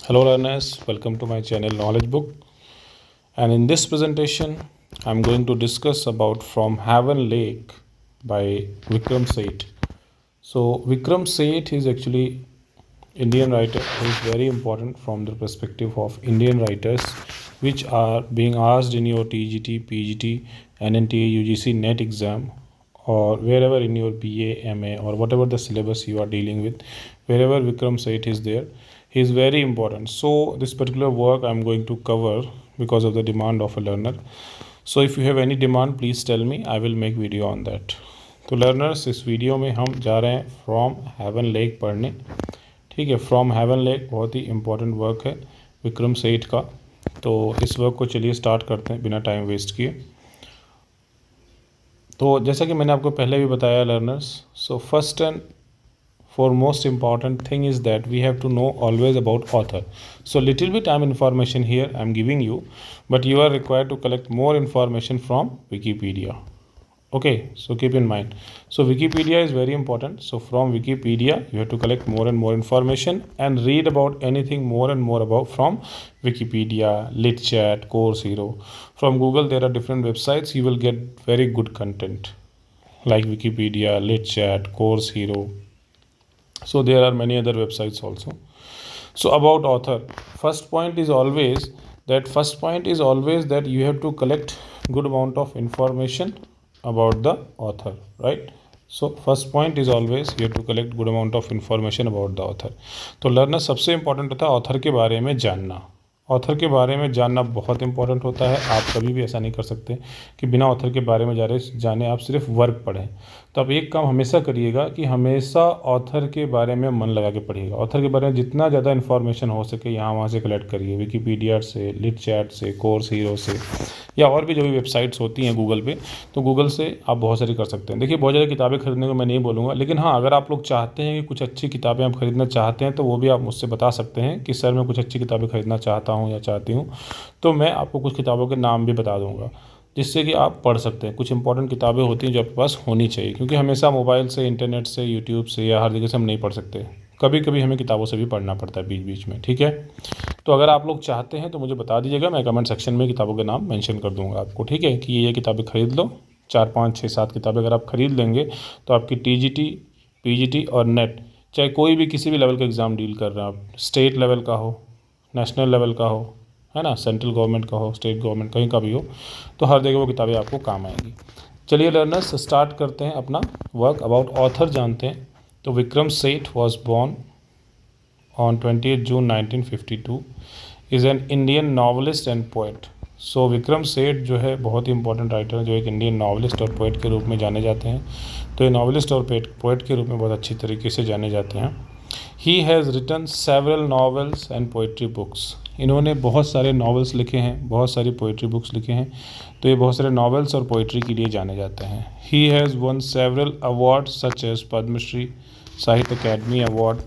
Hello learners, welcome to my channel Knowledge Book, and in this presentation I am going to discuss about From Heaven Lake by Vikram Seth. So Vikram Seth is actually Indian writer who is very important from the perspective of Indian writers which are being asked in your TGT, PGT, NNTA, UGC, NET exam, or wherever in your BA, MA, or whatever the syllabus you are dealing with, wherever Vikram Seth is there, he is very important. So this particular work I am going to cover because of the demand of a learner. So if you have any demand, please tell me, I will make video on that. तो learners, इस video में हम जा रहे हैं from Heaven lake पढ़ने. ठीक है, फ्रॉम हेवन लेक बहुत ही इम्पोर्टेंट वर्क है विक्रम सेठ का. तो इस वर्क को चलिए स्टार्ट करते हैं बिना टाइम वेस्ट किए. तो जैसा कि मैंने आपको पहले भी बताया learners, so first and foremost important thing is that we have to know always about author. So little bit I'm information here I'm giving you, but you are required to collect more information from Wikipedia. Okay, so keep in mind. So Wikipedia is very important. So from Wikipedia you have to collect more and more information and read about anything more and more about from Wikipedia, LitChat, Course Hero. From Google there are different websites, you will get very good content like Wikipedia, LitChat, Course Hero. So there are many other websites also. So about author, first point is always that you have to collect good amount of information about the author, right? So first point is always you have to collect good amount of information about the author. तो learner सबसे important होता है author के बारे में जानना. Author के बारे में जानना बहुत इंपॉर्टेंट होता है. आप कभी भी ऐसा नहीं कर सकते कि बिना ऑथर के बारे में जाने आप सिर्फ वर्क पढ़ें. तो आप एक काम हमेशा करिएगा कि हमेशा ऑथर के बारे में मन लगा के पढ़िएगा. ऑथर के बारे में जितना ज़्यादा इन्फॉर्मेशन हो सके यहाँ वहाँ से कलेक्ट करिए, विकीपीडिया से, लिटचैट से, कोर्स हीरो से, या और भी जो भी वेबसाइट्स होती हैं गूगल पे, तो गूगल से आप बहुत सारी कर सकते हैं. देखिए, बहुत ज़्यादा किताबें खरीदने को मैं नहीं बोलूँगा, लेकिन हाँ, अगर आप लोग चाहते हैं कि कुछ अच्छी किताबें आप खरीदना चाहते हैं तो वो भी आप मुझसे बता सकते हैं कि सर मैं कुछ अच्छी किताबें खरीदना चाहता हूँ या चाहती हूँ, तो मैं आपको कुछ किताबों के नाम भी बता दूँगा जिससे कि आप पढ़ सकते हैं. कुछ इंपॉर्टेंट किताबें होती हैं जो आपके पास होनी चाहिए, क्योंकि हमेशा मोबाइल से, इंटरनेट से, यूट्यूब से या हर जगह से हम नहीं पढ़ सकते. कभी कभी हमें किताबों से भी पढ़ना पड़ता है बीच बीच में. ठीक है, तो अगर आप लोग चाहते हैं तो मुझे बता दीजिएगा, मैं कमेंट सेक्शन में किताबों के नाम मेंशन कर दूंगा आपको. ठीक है, कि ये किताबें खरीद लो. 4, 5, 6, 7 किताबें अगर आप खरीद लेंगे तो आपकी TGT, PGT और नेट, चाहे कोई भी किसी भी लेवल का एग्ज़ाम डील कर रहे हैं आप, स्टेट लेवल का हो, नेशनल लेवल का हो, है ना, सेंट्रल गवर्नमेंट का हो, स्टेट गवर्नमेंट कहीं का भी हो, तो हर जगह वो किताबें आपको काम आएंगी. चलिए लर्नर्स, स्टार्ट करते हैं अपना वर्क. अबाउट ऑथर जानते हैं. तो Vikram Seth was born on 28 June 1952, is an Indian novelist and poet. So Vikram Seth जो है बहुत ही इंपॉर्टेंट राइटर, जो एक इंडियन नॉवलिस्ट और पोएट के रूप में जाने जाते हैं. तो ये नॉवलिस्ट और पोएट के रूप में बहुत अच्छी तरीके से जाने जाते हैं. He has written several novels and poetry books. इन्होंने बहुत सारे नॉवेल्स लिखे हैं, बहुत सारी पोइट्री बुक्स लिखे हैं. तो ये बहुत सारे नॉवेल्स और पोइट्री के लिए जाने जाते हैं. He has won several awards such as Padma Shri, Sahitya Akademi award,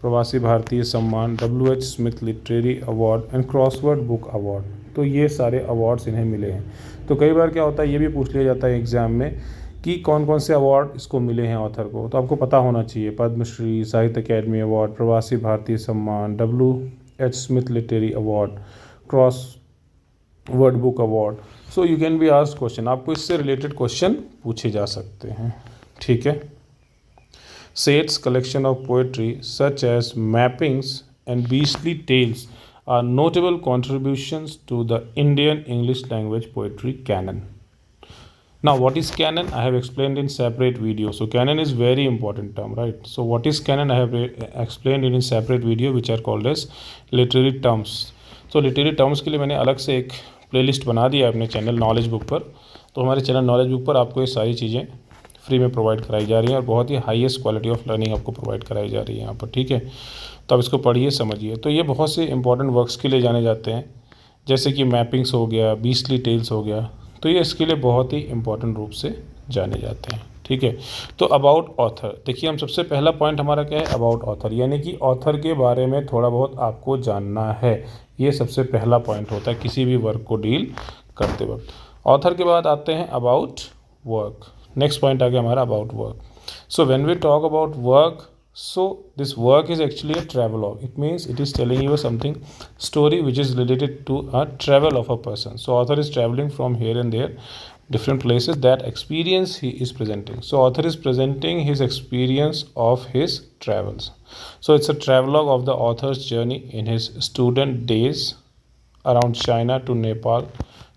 Pravasi Bharatiya Samman, WH Smith literary award and crossword book award. तो ये सारे अवार्ड्स इन्हें मिले हैं. तो कई बार क्या होता है, ये भी पूछ लिया जाता है एग्ज़ाम में कि कौन कौन से अवार्ड इसको मिले हैं ऑथर को. तो आपको पता होना चाहिए, Padmashri, Sahitya Akademi award, Pravasi Bharatiya Samman, WH Smith literary award, cross word book award. So you can be asked question, आपको इससे रिलेटेड क्वेश्चन पूछे जा सकते हैं. ठीक है. Seth's collection of poetry such as Mappings and Beastly Tales are notable contributions to the Indian English language poetry canon. Now what is canon? I have explained in separate video. So canon is very important term, right? So what is canon? I have explained in a separate video which are called as literary terms. So literary terms के लिए मैंने अलग से एक playlist बना दिया है अपने चैनल नॉलेज बुक पर. तो हमारे चैनल नॉलेज बुक पर आपको ये सारी चीज़ें फ्री में प्रोवाइड कराई जा रही है और बहुत ही हाईएस्ट क्वालिटी ऑफ लर्निंग आपको प्रोवाइड कराई जा रही है यहाँ पर. ठीक है, तो आप इसको पढ़िए, समझिए. तो ये बहुत से इंपॉर्टेंट वर्क्स के लिए जाने जाते हैं, जैसे कि मैपिंग्स हो गया, बीस्टली टेल्स हो गया. तो ये इसके लिए बहुत ही इंपॉर्टेंट रूप से जाने जाते हैं. ठीक है, तो अबाउट ऑथर देखिए, हम सबसे पहला पॉइंट हमारा क्या है, अबाउट ऑथर, यानी कि ऑथर के बारे में थोड़ा बहुत आपको जानना है. ये सबसे पहला पॉइंट होता है किसी भी वर्क को डील करते वक्त. ऑथर के बाद आते हैं अबाउट वर्क. नेक्स्ट पॉइंट आ गया हमारा about work. So when we talk about work, So this work is actually a travelogue. It means it is telling you something story which is related to a travel of a person. So author is traveling from here and there, different places. That experience he is presenting. So author is presenting his experience of his travels. So it's a travelogue of the author's journey in his student days around China to Nepal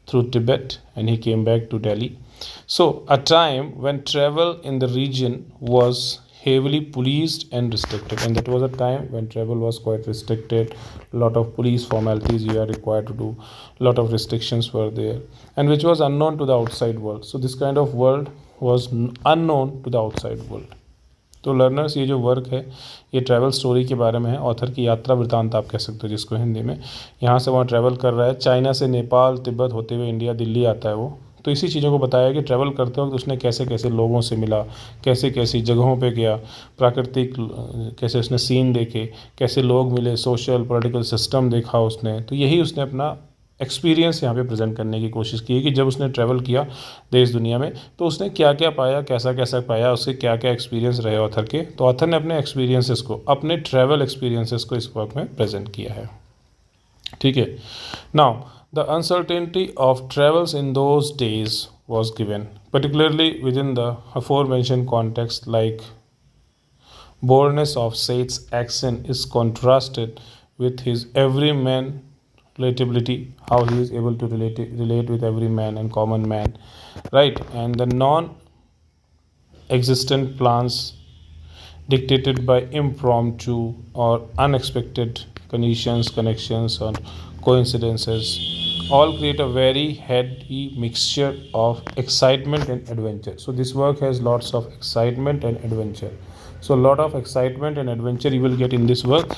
through Tibet, and he came back to Delhi. So a time when travel in the region was heavily policed and restricted, and that was a time when travel was quite restricted. A lot of police formalities you are required to do, a lot of restrictions were there, and which was unknown to the outside world. So this kind of world was unknown to the outside world. तो learners, ये जो work है ये travel story के बारे में है, author की यात्रा वृतांत आप कह सकते हो जिसको हिंदी में। यहाँ से वहाँ ट्रैवल कर रहा है, चाइना से नेपाल तिब्बत होते हुए इंडिया दिल्ली आता है वो। तो इसी चीज़ों को बताया कि ट्रैवल करते वक्त उसने कैसे कैसे लोगों से मिला, कैसे कैसी जगहों पे गया, प्राकृतिक कैसे उसने सीन देखे, कैसे लोग मिले, सोशल पॉलिटिकल सिस्टम देखा उसने। तो यही उसने अपना एक्सपीरियंस यहाँ पे प्रेजेंट करने की कोशिश की है कि जब उसने ट्रैवल किया देश दुनिया में तो उसने क्या क्या पाया, कैसा कैसा पाया, उसके क्या क्या एक्सपीरियंस रहे ऑथर के। तो ऑथर ने अपने एक्सपीरियंसेस को, अपने ट्रैवल एक्सपीरियंसेस को इस वर्क में प्रेजेंट किया है। ठीक है। Now the uncertainty of travels in those days was given particularly within the aforementioned context, like boldness of Seth's accent is contrasted with his everyman relatability, how he is able to relate with every man and common man, right? And the non-existent plans dictated by impromptu or unexpected conditions, connections, or coincidences all create a very heady mixture of excitement and adventure. So this work has lots of excitement and adventure. So a lot of excitement and adventure you will get in this work,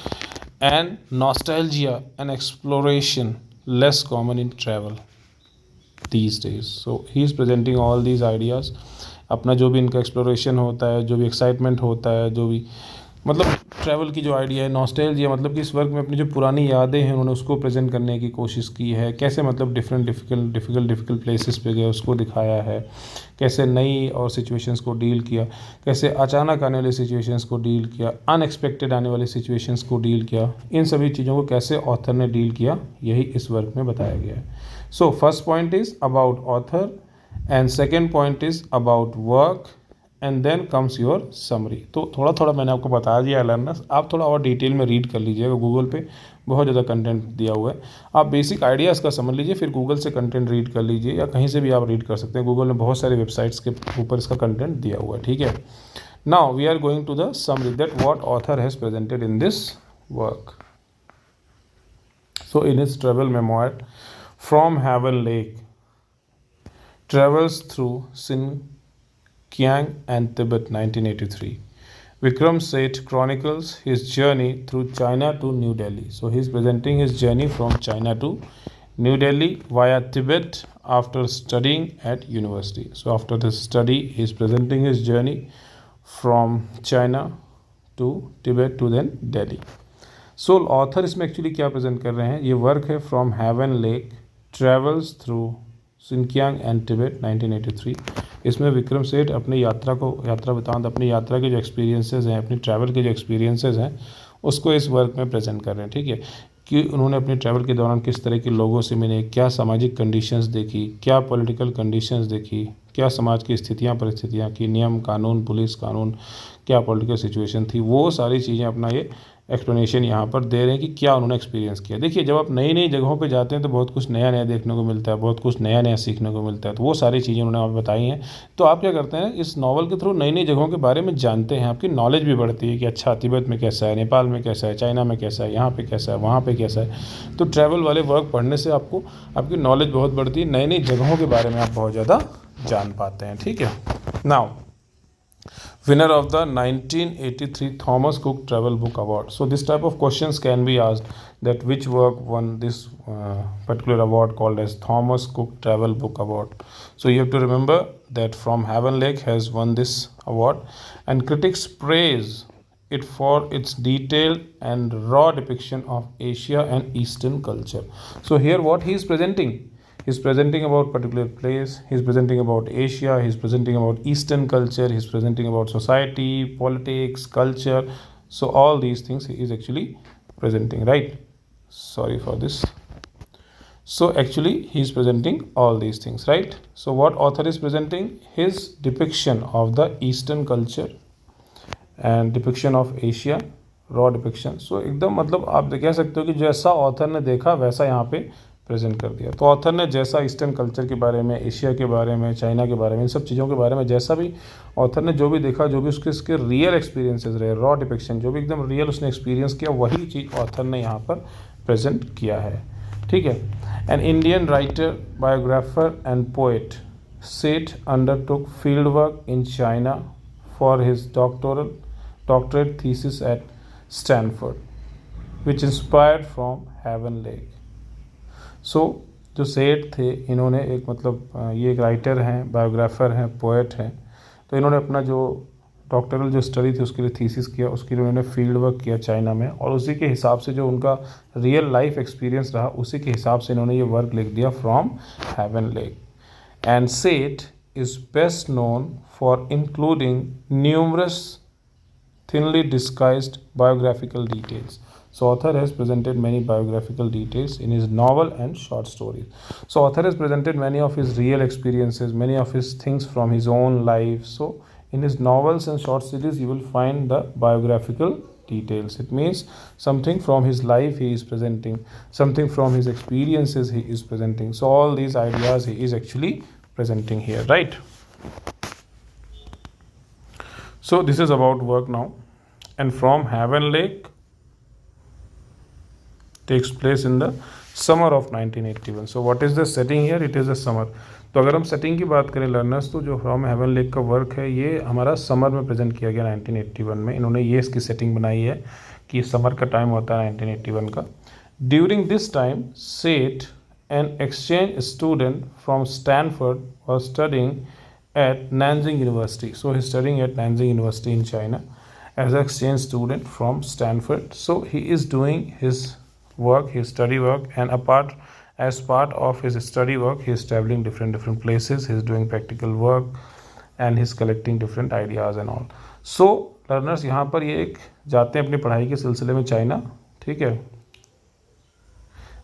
and nostalgia and exploration less common in travel these days. So he is presenting all these ideas. अपना जो भी इनका exploration होता है, जो भी excitement होता है, जो भी मतलब ट्रैवल की जो आइडिया है, नॉस्टैल्जिया मतलब कि इस वर्क में अपनी जो पुरानी यादें हैं उन्होंने उसको प्रेजेंट करने की कोशिश की है। कैसे मतलब डिफ़िकल्ट प्लेसेस पे गए उसको दिखाया है, कैसे नई और सिचुएशंस को डील किया, कैसे अचानक आने वाली सिचुएशंस को डील किया, अनएक्सपेक्टेड आने वाली सिचुएशंस को डील किया। इन सभी चीज़ों को कैसे ऑथर ने डील किया यही इस वर्क में बताया गया है। So first point is about author and second point is about work and then comes your summary. तो थोड़ा थोड़ा मैंने आपको बता दिया लर्नर्स, आप थोड़ा और डिटेल में रीड कर लीजिएगा। गूगल पे बहुत ज़्यादा कंटेंट दिया हुआ है, आप बेसिक आइडियाज़ का समझ लीजिए, फिर गूगल से कंटेंट रीड कर लीजिए या कहीं से भी आप रीड कर सकते हैं। गूगल में बहुत सारे वेबसाइट्स के ऊपर इसका कंटेंट दिया हुआ है। ठीक है। Now we are going to the summary that what author has presented in this work. So in his travel memoir from Heaven Lake travels through Xinjiang and Tibet 1983. Vikram Seth chronicles his journey through China to New Delhi. So he is presenting his journey from China to New Delhi via Tibet after studying at university. So after this study he is presenting his journey from China to Tibet to then Delhi. So author इसमें actually क्या present कर रहे हैं, ये work है from Heaven Lake travels through Sinkiang and Tibet 1983। इसमें विक्रम सेठ अपनी यात्रा वृतांत, अपनी यात्रा के जो एक्सपीरियंसेस हैं, अपनी ट्रैवल के जो एक्सपीरियंसेस हैं उसको इस वर्क में प्रेजेंट कर रहे हैं। ठीक है, कि उन्होंने अपने ट्रैवल के दौरान किस तरह के लोगों से मिले, क्या सामाजिक कंडीशंस देखी, क्या पॉलिटिकल कंडीशंस देखी, क्या समाज की स्थितियाँ परिस्थितियाँ की, नियम कानून, पुलिस कानून, क्या पॉलिटिकल सिचुएशन थी, वो सारी चीज़ें अपना ये एक्सप्लेनेशन यहाँ पर दे रहे हैं कि क्या उन्होंने एक्सपीरियंस किया। देखिए, जब आप नई नई जगहों पे जाते हैं तो बहुत कुछ नया नया देखने को मिलता है, बहुत कुछ नया नया सीखने को मिलता है। तो वो सारी चीज़ें उन्होंने आप बताई हैं। तो आप क्या करते हैं, इस नावल के थ्रू नई नई जगहों के बारे में जानते हैं, आपकी नॉलेज भी बढ़ती है कि अच्छा तिब्बत में कैसा है, नेपाल में कैसा है, चाइना में कैसा है, यहाँ पे कैसा है, वहाँ पे कैसा है। तो ट्रैवल वाले वर्क पढ़ने से आपको आपकी नॉलेज बहुत बढ़ती है, नई नई जगहों के बारे में आप बहुत ज़्यादा जान पाते हैं। ठीक है। Now winner of the 1983 Thomas Cook Travel Book Award. So this type of questions can be asked, that which work won this particular award called as Thomas Cook Travel Book Award. So you have to remember that From Heaven Lake has won this award, and critics praise it for its detailed and raw depiction of Asia and Eastern culture. So here what he is presenting, he's presenting about particular place, he's presenting about Asia, he's presenting about Eastern culture, he's presenting about society, politics, culture, So all these things he is actually presenting, right? Sorry for this. So actually he is presenting all these things, right? So what author is presenting? His depiction of the Eastern culture and depiction of Asia, raw depiction. So एकदम मतलब आप कह सकते हो कि जैसा author ने देखा वैसा यहाँ पे प्रेजेंट कर दिया. तो ऑथर ने जैसा ईस्टर्न कल्चर के बारे में, एशिया के बारे में, चाइना के बारे में, इन सब चीज़ों के बारे में जैसा भी ऑथर ने जो भी देखा, जो भी उसके रियल एक्सपीरियंसेस रहे, रॉ डिपिक्शन जो भी एकदम रियल उसने एक्सपीरियंस किया, वही चीज़ ऑथर ने यहाँ पर प्रेजेंट किया है. ठीक है. An Indian writer, biographer and poet Seth undertook field work in China for his doctorate thesis at Stanford, which inspired from Heaven Lake. So जो सेठ थे इन्होंने एक मतलब ये एक राइटर हैं, बायोग्राफर हैं, पोएट हैं. तो इन्होंने अपना जो डॉक्टरल जो स्टडी थी उसके लिए थीसिस किया, उसके लिए उन्होंने फील्ड वर्क किया चाइना में, और उसी के हिसाब से जो उनका रियल लाइफ एक्सपीरियंस रहा उसी के हिसाब से इन्होंने ये वर्क लिख दिया फ्रॉम हेवन लेक. एंड सेठ is best known for including numerous thinly disguised biographical details. So author has presented many biographical details in his novel and short stories. So author has presented many of his real experiences, many of his things from his own life. So in his novels and short stories you will find the biographical details. It means something from his life he is presenting, something from his experiences he is presenting. So all these ideas he is actually presenting here, right? So this is about work now. And from Heaven Lake takes place in the summer of 1981. So what is the setting here? It is a summer. तो अगर हम setting की बात करें learners, तो जो from Heaven lake का work है ये हमारा समर में प्रेजेंट किया गया 1981 में. इन्होंने ये इसकी सेटिंग बनाई है कि समर का टाइम होता है 1981 का. ड्यूरिंग दिस टाइम सेठ, an exchange student from Stanford, was studying at Nanjing University. So he's studying at Nanjing University in China as an exchange student from Stanford. So he is doing his work, his study work, and as part of his study work, he is traveling different places. He is doing practical work and he is collecting different ideas and all. So learners यहाँ पर ये एक जाते हैं अपनी पढ़ाई के सिलसिले में चाइना, ठीक है,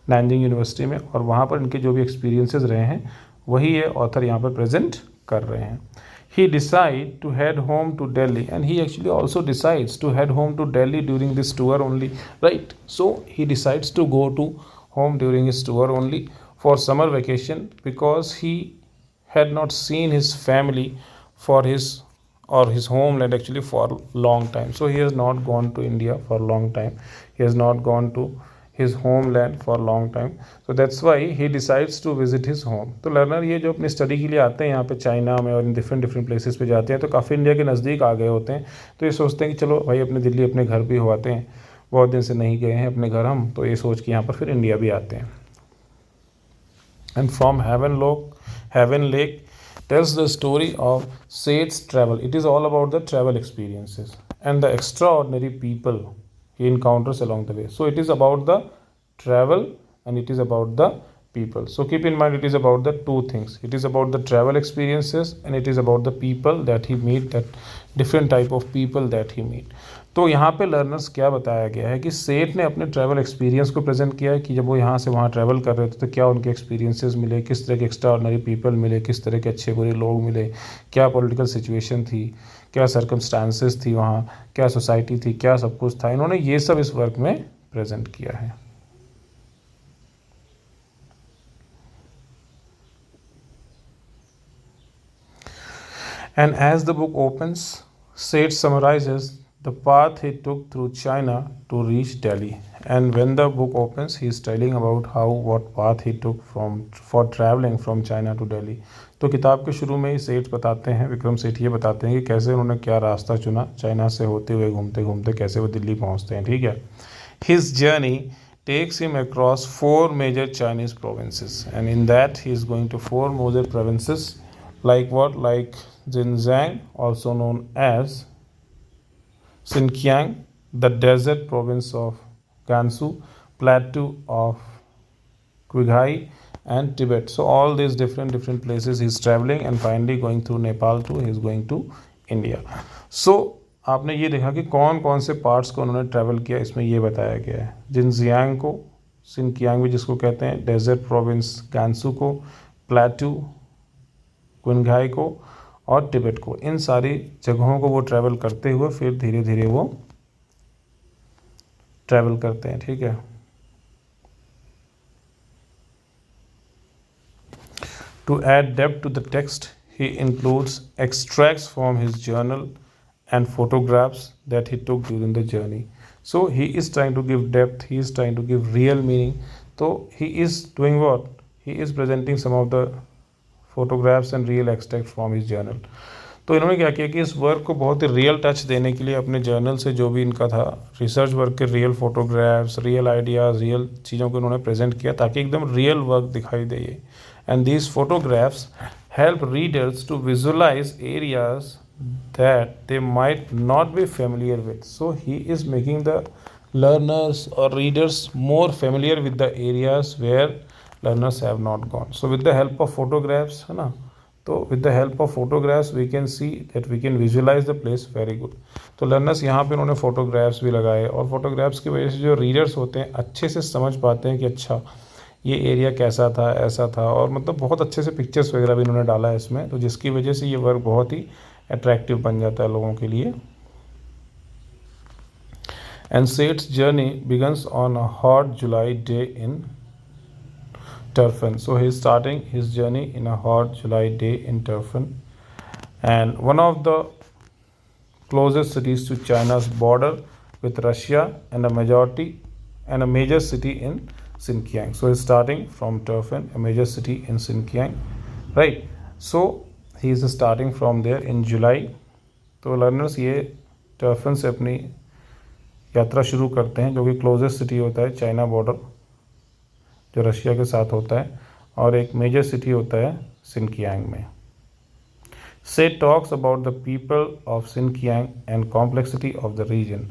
नैनजिंग यूनिवर्सिटी में, और वहाँ पर इनके जो भी एक्सपीरियंसेस रहे हैं वही ये ऑथर यहाँ पर प्रेजेंट कर रहे हैं. He decide to head home to Delhi, and he actually also decides to head home to Delhi during this tour only, right? So he decides to go to home during his tour only for summer vacation because he had not seen his family for his homeland actually for long time. So he has not gone to India for a long time. He has not gone to his homeland for a long time. So that's why he decides to visit his home. तो learner ये जो अपनी study के लिए आते हैं यहाँ पे चाइना में और इन डिफरेंट प्लेसेस पे जाते हैं तो काफ़ी इंडिया के नज़दीक आ गए होते हैं. तो ये सोचते हैं कि चलो भाई अपने दिल्ली अपने घर भी हो आते हैं, बहुत दिन से नहीं गए हैं अपने घर हम, तो ये सोच के यहाँ पर फिर इंडिया भी आते हैं. And from Heaven lake tells the story of Seth's travel. It is all about the travel experiences and the extraordinary people he encounters along the way. So it is about the travel and it is about the people. So keep in mind it is about the two things. It is about the travel experiences and it is about the people that he meet, that different type of people that he meet. तो यहाँ पे learners क्या बताया गया है कि सेठ ने अपने ट्रैवल एक्सपीरियंस को प्रेजेंट किया है कि जब वो यहाँ से वहाँ ट्रैवल कर रहे थे तो क्या उनके एक्सपीरियंसेस मिले, किस तरह के एक्स्ट्रा ऑर्डिनरी पीपल मिले, किस तरह के अच्छे बुरे लोग मिले, क्या पॉलिटिकल सिचुएशन थी, क्या सर्कमस्टांसेस थी वहाँ, क्या सोसाइटी थी, क्या सब कुछ था. इन्होंने ये सब इस वर्क में प्रेजेंट किया है. And as the book opens, Seth summarizes the path he took through China to reach Delhi. And when the book opens, he is telling about what path he took for traveling from China to Delhi. तो किताब के शुरू में ही सेठ बताते हैं, विक्रम सेठ ये बताते हैं कि कैसे उन्होंने क्या रास्ता चुना, चाइना से होते हुए घूमते घूमते कैसे वो दिल्ली पहुंचते हैं. ठीक है. His journey takes him across 4 major Chinese provinces, and in that he is going to 4 major provinces like what? Like Xinjiang, also known as Xinjiang, the desert province of Gansu, plateau of Qinghai, and Tibet. So all these different places he's traveling and finally going through Nepal to he's going to India. So आपने ये देखा कि कौन कौन से parts को उन्होंने travel किया, इसमें ये बताया गया है। जिनजियांग को, सिनकियांग भी जिसको कहते हैं, डेजर्ट प्रोविंस गांसू को, प्लेटू, क्विंघाई को और तिब्बत को, इन सारी जगहों को वो ट्रैवल करते हुए फिर धीरे धीरे वो ट्रैवल करते हैं। ठीक है। To add depth to the text, he includes extracts from his journal and photographs that he took during the journey. So he is trying to give depth, he is trying to give real meaning. So he is doing what? He is presenting some of the photographs and real extracts from his journal. तो इन्होंने क्या किया कि इस work को बहुत ही real touch देने के लिए अपने जर्नल से जो भी इनका था रिसर्च वर्क के real photographs, real ideas, real चीज़ों को इन्होंने प्रेजेंट किया ताकि एकदम रियल वर्क दिखाई दे ये। And these photographs help readers to visualize areas that they might not be familiar with. So he is making the learners or readers more familiar with the areas where learners have not gone. So with the help of photographs, है ना, तो with the help of photographs we can see that we can visualize the place very good. तो learners यहाँ पे उन्होंने photographs भी लगाए और फोटोग्राफ्स की वजह से जो रीडर्स होते हैं अच्छे से समझ पाते हैं कि अच्छा ये एरिया कैसा था, ऐसा था, और मतलब बहुत अच्छे से पिक्चर्स वगैरह भी इन्होंने डाला है इसमें, तो जिसकी वजह से ये वर्क बहुत ही अट्रैक्टिव बन जाता है लोगों के लिए। And sets journey begins on a hot July day in Turfan. So he is starting his journey in a hot July day in Turfan and one of the closest cities to China's border with Russia and a major city in Xinjiang. So he's starting from Turfan, a major city in Xinjiang, right? So he is starting from there in July. तो learners ये टर्फन से अपनी यात्रा शुरू करते हैं, जो कि क्लोजेस्ट सिटी होता है चाइना बॉर्डर जो रशिया के साथ होता है, और एक मेजर सिटी होता है सिनकियांग में। Say talks about the people of Xinjiang and complexity of the region.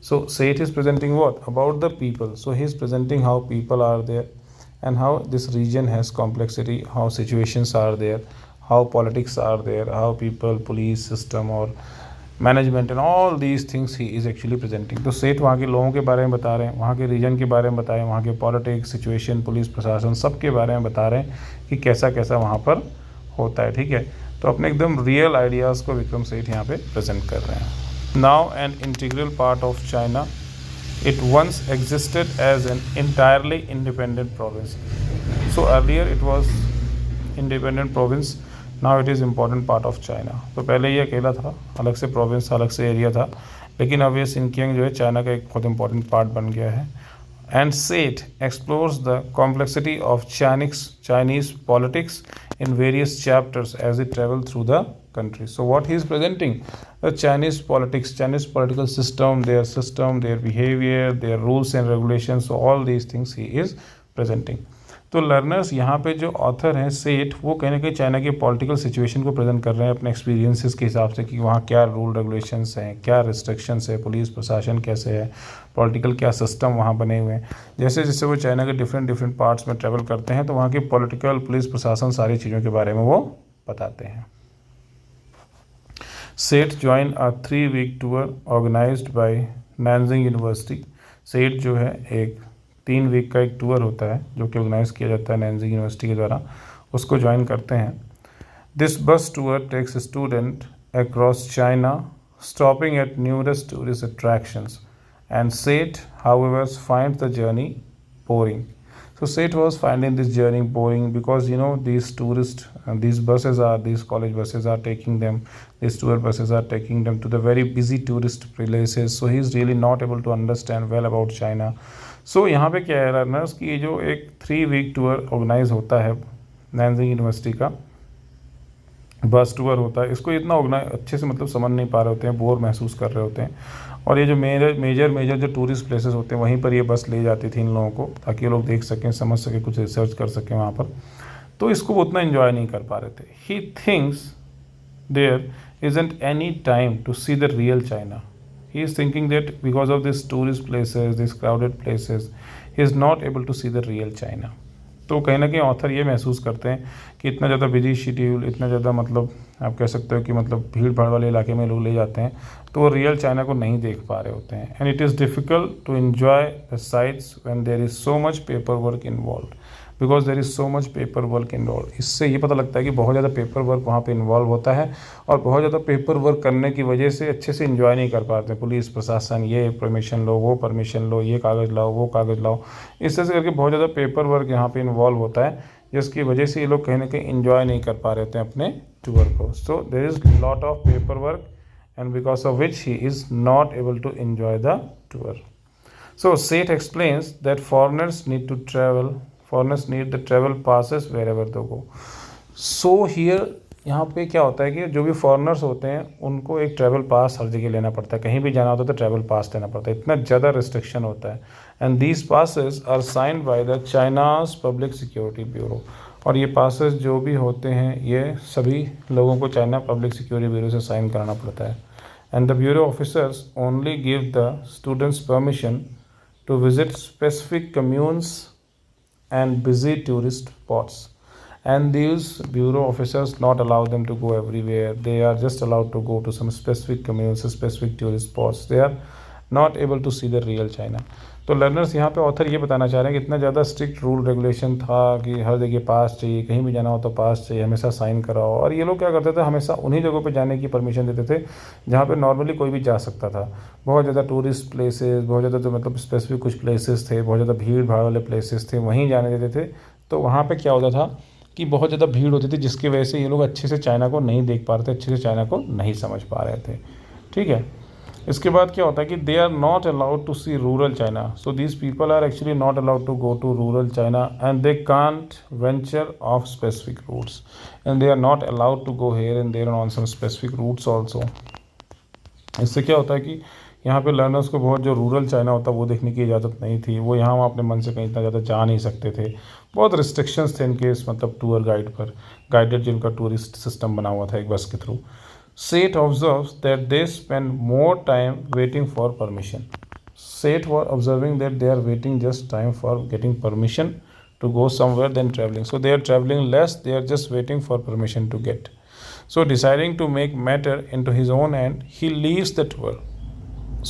So Seth is presenting what? About the people. So he is presenting how people are there and how this region has complexity, how situations are there, how politics are there, how people, police system or management and all these things he is actually presenting. तो सेठ वहाँ के लोगों के बारे में बता रहे हैं, वहाँ के रीजन के बारे में बताएं, वहाँ के पॉलिटिक्स, सिचुएशन, पुलिस प्रशासन, सब के बारे में बता रहे हैं कि कैसा कैसा वहाँ पर होता है। ठीक है। तो अपने एकदम रियल आइडियाज़ को विक्रम सेठ यहाँ पे प्रेजेंट कर रहे हैं। Now an integral part of China, it once existed as an entirely independent province. So earlier it was independent province, now it is important part of China. तो पहले ये अकेला था, अलग से प्रोविंस, अलग से एरिया था, लेकिन अब ये सिनकियांग जो है चाइना का एक बहुत इंपॉर्टेंट पार्ट बन गया है। And Seth explores the complexity of Chinese politics in various chapters as he travels through the country. So what he is presenting, the Chinese politics, Chinese political system, their behavior, their rules and regulations, so all these things he is presenting. तो learners यहाँ पे जो author हैं सेठ, वो कहीं ना कहीं चाइना के पॉलिटिकल सिचुएशन को प्रेजेंट कर रहे हैं अपने एक्सपीरियंसेस के हिसाब से कि वहाँ क्या रूल रेगुलेशंस हैं, क्या रिस्ट्रिक्शंस है, पुलिस प्रशासन कैसे है, पॉलिटिकल क्या सिस्टम वहाँ बने हुए हैं। जैसे जैसे वो चाइना के डिफरेंट पार्ट्स में ट्रैवल करते हैं तो वहाँ के पॉलिटिकल, पुलिस प्रशासन, सारी चीज़ों के बारे में वो बताते हैं। Seth join a 3-week tour organized by Nanjing University. Seth जो है एक 3 वीक का एक टूर होता है जो कि ऑर्गेनाइज किया जाता है नैनजिंग यूनिवर्सिटी के द्वारा, उसको ज्वाइन करते हैं। This bus tour takes student across China stopping at nearest tourist attractions and Seth however find the journey boring. So Seth was finding this journey boring because these tourist, these college buses are taking them, these tour buses are taking them to the very busy tourist places. So he is really not able to understand well about China. So यहाँ पे क्या है learners कि ये जो एक 3-week tour organise होता है नैनजिंग यूनिवर्सिटी का बस टूर होता है, इसको इतना अच्छे से मतलब समझ नहीं पा रहे होते हैं, बोर महसूस कर रहे होते हैं। और ये जो मेजर जो टूरिस्ट प्लेसेस होते हैं वहीं पर ये बस ले जाती थी इन लोगों को ताकि ये लोग देख सकें, समझ सकें, कुछ रिसर्च कर सकें वहाँ पर। तो इसको वो उतना इन्जॉय नहीं कर पा रहे थे। He thinks there isn't any time to see the real China. He is thinking that because of this tourist places, this crowded places, he is not able to see the real China. तो कहीं ना कहीं author ये महसूस करते हैं कि इतना ज़्यादा बिजी शेड्यूल, इतना ज़्यादा मतलब आप कह सकते हो कि मतलब भीड़ भाड़ वाले इलाके में लोग ले जाते हैं, तो वो रियल चाइना को नहीं देख पा रहे होते हैं। And it is difficult to enjoy the sights when there is so much paper work involve, because there is so much paper work involve. इससे ये पता लगता है कि बहुत ज़्यादा पेपर वर्क वहाँ पे इन्वॉल्व होता है, और बहुत ज़्यादा पेपर वर्क करने की वजह से अच्छे से इन्जॉय नहीं कर पाते। पुलिस प्रशासन, ये परमिशन लो, वो परमिशन लो, ये कागज़ लाओ, वो कागज़ लाओ, इस तरह से करके बहुत ज़्यादा पेपर वर्क यहाँ पे इन्वॉल्व होता है, जिसकी वजह से ये लोग कहीं ना कहीं इन्जॉय नहीं कर पा रहे थे अपने टूर को। So there is lot of paper work and because of which he is not able to enjoy the tour. So Seth explains that foreigners need the travel passes wherever they go. So here यहाँ पे क्या होता है कि जो भी foreigners होते हैं उनको एक ट्रैवल पास हर जगह लेना पड़ता है, कहीं भी जाना होता है तो ट्रैवल पास लेना पड़ता है, इतना ज़्यादा रिस्ट्रिक्शन होता है। And these passes are signed by the China's public security bureau, और ये पासेस जो भी होते हैं ये सभी लोगों को चाइना पब्लिक सिक्योरिटी ब्यूरो से साइन कराना पड़ता है। And the bureau officers only give the students permission to visit specific communes and busy tourist spots, and these bureau officers not allow them to go everywhere. They are just allowed to go to some specific communes, specific tourist spots. They are not able to see the real China. तो learners यहाँ पे author ये बताना चाह रहे हैं कि इतना ज़्यादा स्ट्रिक्ट रूल रेगुलेशन था कि हर जगह पास चाहिए, कहीं भी जाना हो तो पास चाहिए, हमेशा साइन कराओ। और ये लोग क्या करते थे, हमेशा उन्हीं जगहों पे जाने की परमिशन देते थे जहाँ पे नॉर्मली कोई भी जा सकता था। बहुत ज़्यादा टूरिस्ट प्लेसेस, बहुत ज़्यादा जो मतलब स्पेसिफिक कुछ प्लेसेस थे, बहुत ज़्यादा भीड़ भाड़ वाले प्लेसेस थे, वहीं जाने देते थे। तो वहाँ पर क्या होता था कि बहुत ज़्यादा भीड़ होती थी, जिसकी वजह से ये लोग अच्छे से चाइना को नहीं देख पा रहे थे, अच्छे से चाइना को नहीं समझ पा रहे थे। ठीक है, इसके बाद क्या होता है कि they are not allowed to see rural China. So these people are actually not allowed to go to rural China, and they can't venture off specific routes, and they are not allowed to go here and there on some specific routes also. इससे क्या होता है कि यहाँ पे learners को बहुत जो रूरल चाइना होता है वो देखने की इजाज़त नहीं थी, वो यहाँ वहाँ अपने मन से कहीं इतना ज़्यादा जा नहीं सकते थे। बहुत रिस्ट्रिक्शंस थे इनके इस मतलब टूर गाइड पर, गाइडेड जिनका टूरिस्ट सिस्टम बना हुआ था एक बस के through. Seth observes that they spend more time waiting for permission. Seth was observing that they are waiting just time for getting permission to go somewhere than traveling. So they are traveling less, they are just waiting for permission to get. So deciding to make matter into his own hand, he leaves the tour.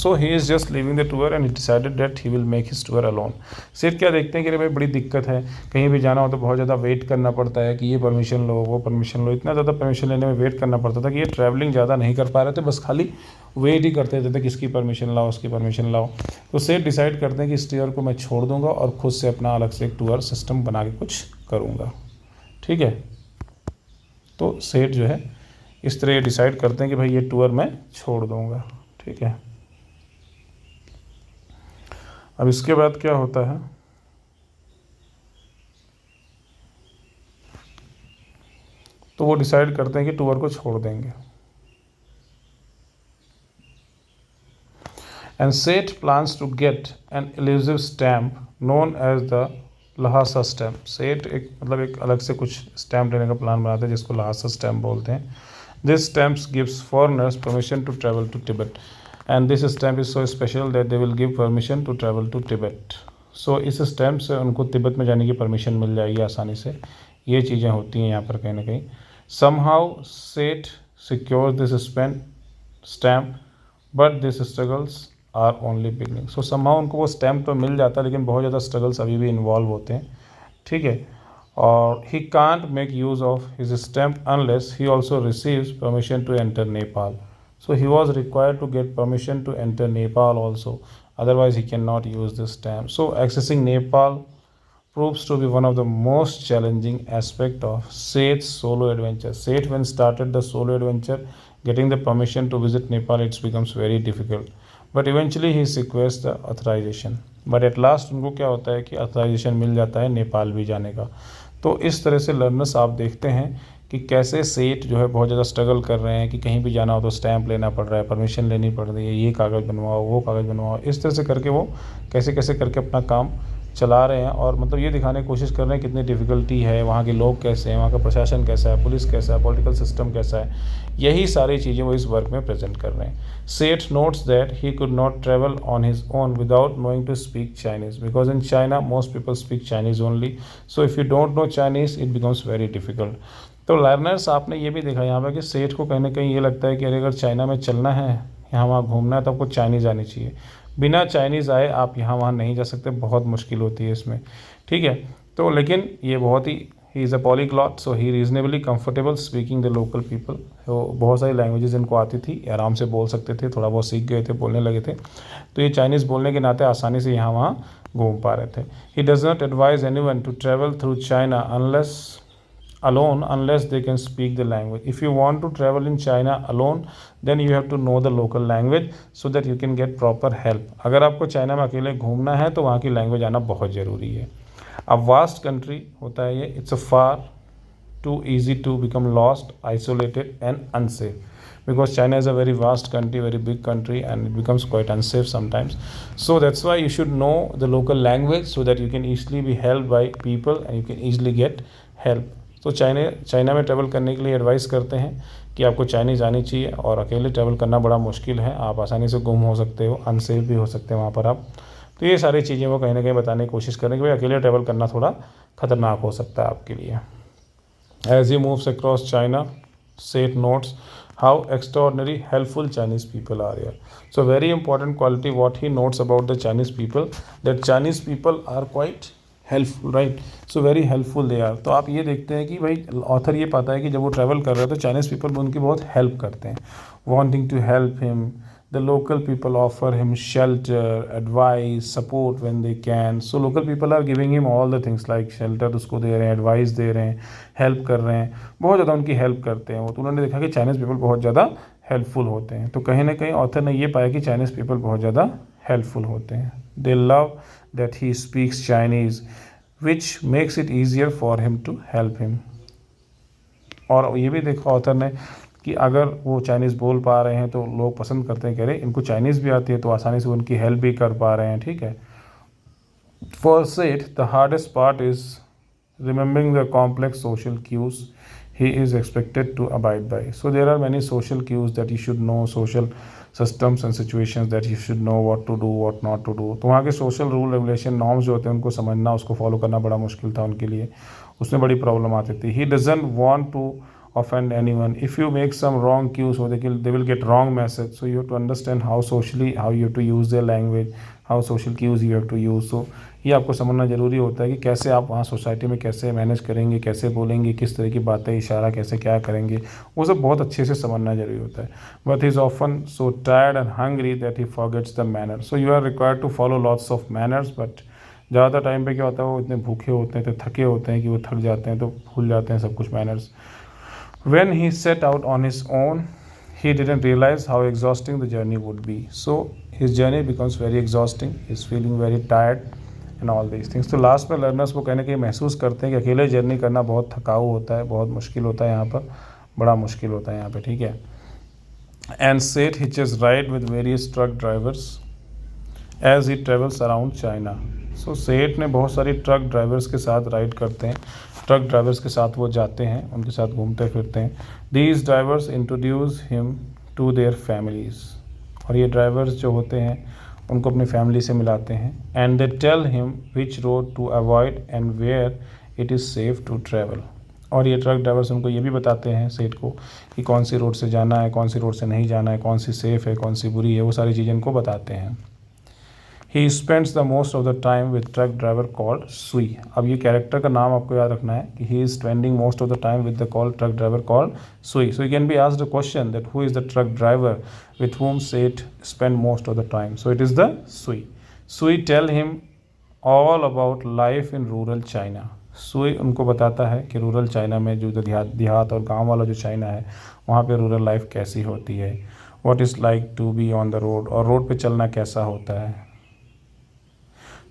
So he is just leaving the tour and he decided that he will make his tour alone. सेठ क्या देखते हैं कि अरे भाई बड़ी दिक्कत है, कहीं भी जाना हो तो बहुत ज़्यादा वेट करना पड़ता है कि ये परमिशन लो, वो परमिशन लो, इतना ज़्यादा परमिशन लेने में वेट करना पड़ता था कि ये ट्रैवलिंग ज़्यादा नहीं कर पा रहे थे, बस खाली वेट ही करते रहते थे किसकी परमिशन लाओ, उसकी परमिशन लाओ। तो सेठ डिसाइड करते हैं कि इस टूर को मैं छोड़ दूँगा और खुद से अपना अलग से एक टूर सिस्टम बना के कुछ करूँगा। ठीक है, तो सेठ जो है इस तरह डिसाइड करते हैं कि भाई ये टूर मैं छोड़ दूँगा। ठीक है, अब इसके बाद क्या होता है, तो वो डिसाइड करते हैं कि टूर को छोड़ देंगे। And Seth plans to get an elusive stamp known as the Lhasa stamp. Seth एक मतलब एक अलग से कुछ स्टैम्प लेने का प्लान बनाते हैं जिसको लहासा स्टैम्प बोलते हैं। This stamps gives foreigners permission to travel to Tibet, and this stamp is so special that they will give permission to travel to Tibet. So इस स्टैम्प से उनको तिब्बत में जाने की परमिशन मिल जाएगी आसानी से। ये चीज़ें होती हैं यहाँ पर कहीं ना कहीं। Somehow Seth secures this stamp, but these struggles are only beginning. So somehow उनको वो स्टैम्प तो मिल जाता है, लेकिन बहुत ज़्यादा स्ट्रगल्स अभी भी इन्वॉल्व होते हैं। ठीक है, और he can't make use of his stamp unless he also receives permission to enter Nepal. So he was required to get permission to enter Nepal also, otherwise he cannot use this stamp. So accessing Nepal proves to be one of the most challenging aspect of Seth's solo adventure. Seth when started the solo adventure, getting the permission to visit Nepal, it becomes very difficult. But eventually he secures the authorization. But at last उनको क्या होता है कि authorization मिल जाता है नेपाल भी जाने का। तो इस तरह से लर्नर्स आप देखते हैं कि कैसे सेठ जो है बहुत ज़्यादा स्ट्रगल कर रहे हैं कि कहीं भी जाना हो तो स्टैम्प लेना पड़ रहा है, परमिशन लेनी पड़ रही है, ये कागज़ बनवाओ, वो कागज़ बनवाओ, इस तरह से करके वो कैसे कैसे करके अपना काम चला रहे हैं और मतलब ये दिखाने की कोशिश कर रहे हैं कितनी डिफ़िकल्टी है, वहाँ के लोग कैसे हैं, वहाँ का प्रशासन कैसा है, पुलिस कैसा है, पॉलिटिकल सिस्टम कैसा है, यही सारी चीज़ें वो इस वर्क में प्रेजेंट कर रहे हैं। Seth notes that he could not travel on his own without knowing to speak Chinese because in China most people speak Chinese only, so if you don't know Chinese it becomes very difficult. तो learners आपने ये भी देखा यहाँ पर कि सेठ को कहीं ना कहीं ये लगता है कि अगर चाइना में चलना है, यहाँ वहाँ घूमना है, तो आपको चाइनीज़ आनी चाहिए। बिना चाइनीज़ आए आप यहाँ वहाँ नहीं जा सकते, बहुत मुश्किल होती है इसमें, ठीक है। तो लेकिन ये बहुत he is a polyglot, so he reasonably comfortable speaking the local people. तो बहुत सारी लैंग्वेजेस इनको आती थी, आराम से बोल सकते थे, थोड़ा बहुत सीख गए थे, बोलने लगे थे, तो ये चाइनीज़ बोलने के नाते आसानी से यहाँ वहाँ घूम पा रहे थे। He does not advise anyone to travel through China unless they can speak the language. If you want to travel in China alone, then you have to know the local language so that you can get proper help. अगर आपको China में अकेले घूमना है तो वहाँ की language आना बहुत ज़रूरी है। अब वास्ट कंट्री होता है ये, it's a far too easy to become lost, isolated and unsafe because China is a very vast country, very big country, and it becomes quite unsafe sometimes. So that's why you should know the local language so that you can easily be helped by people and you can easily get help. तो China में travel करने के लिए advice करते हैं कि आपको Chinese आनी चाहिए और अकेले ट्रैवल करना बड़ा मुश्किल है, आप आसानी से गुम हो सकते हो, अनसेफ भी हो सकते हैं वहाँ पर आप। तो ये सारी चीज़ें वो कहीं ना कहीं बताने की कोशिश करें कि भाई अकेले ट्रैवल करना थोड़ा ख़तरनाक हो सकता है आपके लिए। As he moves across China, Seth notes how extraordinary helpful Chinese people are here. So very important quality what he notes about the Chinese people, that Chinese people are quite helpful, right? So very helpful they are. तो आप ये देखते हैं कि भाई author ये पाता है कि जब वो ट्रैवल कर रहे हैं तो चाइनीज़ पीपल उनकी बहुत हेल्प करते हैं, wanting to help him. The local people offer him shelter, advice, support when they can. So local people are giving him all the things like shelter उसको दे रहे हैं, एडवाइस दे रहे हैं, हेल्प कर रहे हैं, बहुत ज़्यादा उनकी हेल्प करते हैं वो। तो उन्होंने देखा कि चाइनीज़ पीपल बहुत ज़्यादा हेल्पफुल होते हैं। तो कहीं ना कहीं ऑथर ने ये पाया कि चाइनीज़ पीपल बहुत ज़्यादा हेल्पफुल होते हैं। They love that he speaks Chinese which makes it easier for him to help him. और ये भी देखा ऑथर ने कि अगर वो चाइनीज़ बोल पा रहे हैं तो लोग पसंद करते हैं, कह रहे इनको चाइनीज़ भी आती है तो आसानी से उनकी हेल्प भी कर पा रहे हैं, ठीक है। For Seth the hardest part is remembering the complex social cues he is expected to abide by. So there are many social cues that you should know, social systems and situations that you should know what to do, what not to do. तो वहाँ के social rule regulation norms जो होते हैं उनको समझना, उसको follow करना बड़ा मुश्किल था उनके लिए, उसमें बड़ी प्रॉब्लम आती थी। He doesn't want to offend anyone. If you make some wrong cues, so they will get wrong message. So you have to understand how you have to use their language, how social cues you have to use. So ये आपको समझना ज़रूरी होता है कि कैसे आप वहाँ सोसाइटी में कैसे मैनेज करेंगे, कैसे बोलेंगे, किस तरह की बातें, इशारा कैसे क्या करेंगे, वो सब बहुत अच्छे से समझना ज़रूरी होता है। But he is often so tired and hungry that he forgets the manner. So you are required to follow lots of manners, but ज़्यादातर टाइम पे क्या होता है वो इतने भूखे होते हैं, तो थके होते हैं कि वो थक जाते हैं, तो भूल जाते हैं सब कुछ manners. When he set out on his own, he didn't realize how exhausting the journey would be. So his journey becomes very exhausting. He's feeling very tired and all these things. तो last में learners वो कहने के महसूस करते हैं कि अकेले जर्नी करना बहुत थकाऊ होता है, बहुत मुश्किल होता है, यहाँ पर बड़ा मुश्किल होता है यहाँ पे, ठीक है। And Seth hitches ride with various truck drivers as he travels around China. So सेठ ने बहुत सारी ट्रक ड्राइवर्स के साथ राइड करते हैं, ट्रक ड्राइवर्स के साथ वो जाते हैं, उनके साथ घूमते फिरते हैं। These drivers introduce him to their families, और ये ड्राइवर्स जो होते हैं उनको अपनी फैमिली से मिलाते हैं। And they tell him which road to avoid and where it is safe to travel, और ये ट्रक ड्राइवर्स उनको ये भी बताते हैं सेठ को कि कौन सी रोड से जाना है, कौन सी रोड से नहीं जाना है, कौन सी सेफ़ है, कौन सी बुरी है, वो सारी चीज़ें इनको बताते हैं। He spends the most of the time with truck driver called Sui. अब ये कैरेक्टर का नाम आपको याद रखना है कि he is spending most of the time with the truck driver called Sui. So you can be asked a question that who is the truck driver with whom Seth spend most of the time. So it is the Sui. Sui tell him all about life in rural China. Sui उनको बताता है कि rural China में जो देहात और गांव वाला जो चाइना है वहाँ पे रूरल लाइफ कैसी होती है, what is like to be on the road, और रोड पे चलना कैसा होता है।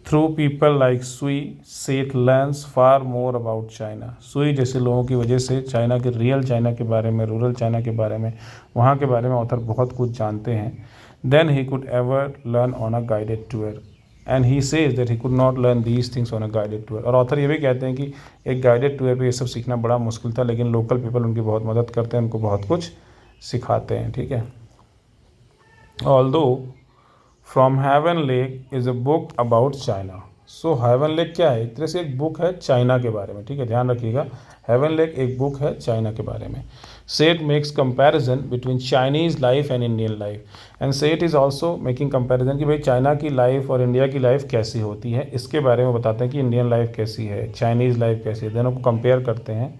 Through people like Sui, Seth learns far more about China. Sui जैसे लोगों की वजह से चाइना के रियल चाइना के बारे में, रूरल चाइना के बारे में, वहाँ के बारे में ऑथर बहुत कुछ जानते हैं। Then he could ever learn on a guided tour. And he says that he could not learn these things on a guided tour. और ऑथर ये भी कहते हैं कि एक गाइडेड टूर पे ये सब सीखना बड़ा मुश्किल था, लेकिन लोकल पीपल उनकी बहुत मदद करते हैं, उनको बहुत कुछ सिखाते हैं, ठीक है। Although from Heaven Lake is a book about China. So Heaven Lake क्या है? एक तरह से एक बुक है चाइना के बारे में, ठीक है, ध्यान रखिएगा। हेवन लेक एक बुक है चाइना के बारे में। सेठ makes comparison between Chinese life and Indian life, and सेठ इज़ ऑल्सो मेकिंग कंपैरिजन कि भाई चाइना की लाइफ और इंडिया की लाइफ कैसी होती है, इसके बारे में बताते हैं कि इंडियन लाइफ कैसी है, चाइनीज़ लाइफ कैसी है, दोनों को कंपेयर करते हैं।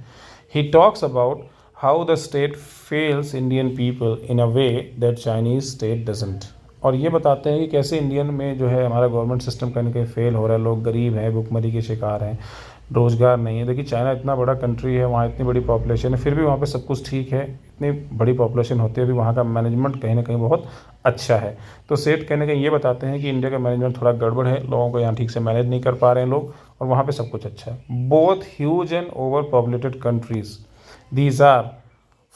He talks about how the state fails Indian people in a way that Chinese state doesn't. और ये बताते हैं कि कैसे इंडियन में जो है हमारा गवर्नमेंट सिस्टम कहीं ना कहीं फेल हो रहा है, लोग गरीब हैं, भुखमरी के शिकार हैं, रोज़गार नहीं है। देखिए चाइना इतना बड़ा कंट्री है, वहाँ इतनी बड़ी पॉपुलेशन है, फिर भी वहाँ पे सब कुछ ठीक है, इतनी बड़ी पॉपुलेशन होती है भी वहाँ का मैनेजमेंट कहीं ना कहीं बहुत अच्छा है। तो सेठ कहीं ना कहीं ये बताते हैं कि इंडिया का मैनेजमेंट थोड़ा गड़बड़ है, लोगों को यहाँ ठीक से मैनेज नहीं कर पा रहे हैं लोग, और वहाँ पे सब कुछ अच्छा है। Both huge and over populated countries, these are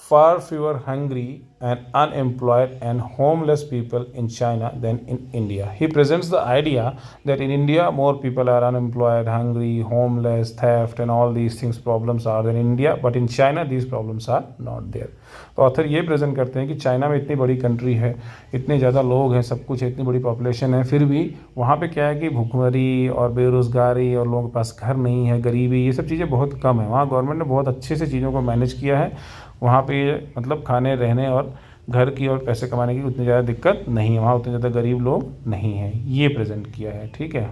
far fewer hungry and unemployed and homeless people in China than in India. He presents the idea that in India more people are unemployed, hungry, homeless, theft and all these things problems are than in India, but in China these problems are not there. तो author ये present करते हैं कि China में इतनी बड़ी country है, इतने ज़्यादा लोग हैं, सब कुछ है, इतनी बड़ी पॉपुलेशन है, फिर भी वहाँ पे क्या है कि भुखमरी और बेरोज़गारी और लोगों के पास घर नहीं है, गरीबी, ये सब चीज़ें बहुत कम है। वहाँ गवर्नमेंट ने बहुत अच्छे से चीज़ों को मैनेज किया है, वहाँ पे मतलब खाने रहने और घर की और पैसे कमाने की उतनी ज़्यादा दिक्कत नहीं है, वहाँ उतने ज़्यादा गरीब लोग नहीं हैं, ये प्रेजेंट किया है, ठीक है।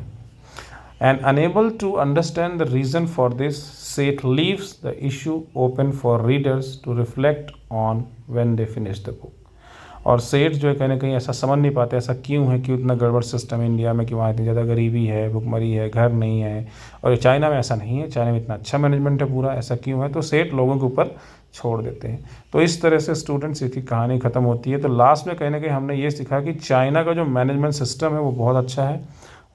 And unable to understand the reason for this, Seth leaves the issue open for readers to reflect on when they finish the book. और सेठ जो है कहीं ना कहीं ऐसा समझ नहीं पाते ऐसा क्यों है, क्यों इतना गड़बड़ सिस्टम है इंडिया में कि वहाँ इतनी ज़्यादा गरीबी है, भुखमरी है, घर नहीं है, और चाइना में ऐसा नहीं है, चाइना में इतना अच्छा मैनेजमेंट है पूरा, ऐसा क्यों है? तो सेठ लोगों के ऊपर छोड़ देते हैं। तो इस तरह से स्टूडेंट्स की कहानी ख़त्म होती है। तो लास्ट में कहीं ना कहीं हमने ये सीखा कि चाइना का जो मैनेजमेंट सिस्टम है वो बहुत अच्छा है,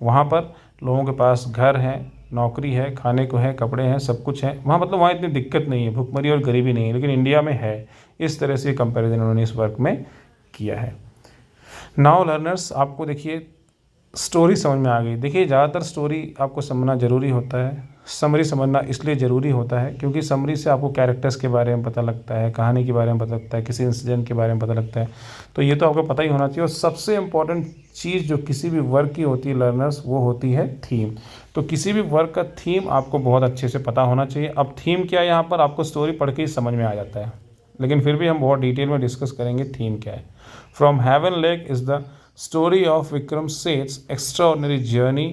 वहाँ पर लोगों के पास घर है, नौकरी है, खाने को है, कपड़े हैं, सब कुछ है वहाँ, मतलब वहाँ इतनी दिक्कत नहीं है, भुखमरी और गरीबी नहीं है, लेकिन इंडिया में है। इस तरह से कंपैरिजन उन्होंने इस वर्क में किया है। नाउ लर्नर्स, आपको देखिए स्टोरी समझ में आ गई। देखिए ज़्यादातर स्टोरी आपको समझना ज़रूरी होता है, समरी समझना इसलिए ज़रूरी होता है क्योंकि समरी से आपको कैरेक्टर्स के बारे में पता लगता है, कहानी के बारे में पता लगता है, किसी इंसिडेंट के बारे में पता लगता है। तो ये तो आपको पता ही होना चाहिए। और सबसे इम्पॉर्टेंट चीज़ जो किसी भी वर्क की होती है लर्नर्स, वो होती है थीम। तो किसी भी वर्क का थीम आपको बहुत अच्छे से पता होना चाहिए। अब थीम क्या है, यहाँ पर आपको स्टोरी पढ़ के ही समझ में आ जाता है, लेकिन फिर भी हम बहुत डिटेल में डिस्कस करेंगे थीम क्या है। From Heaven Lake is the story of Vikram Seth's extraordinary journey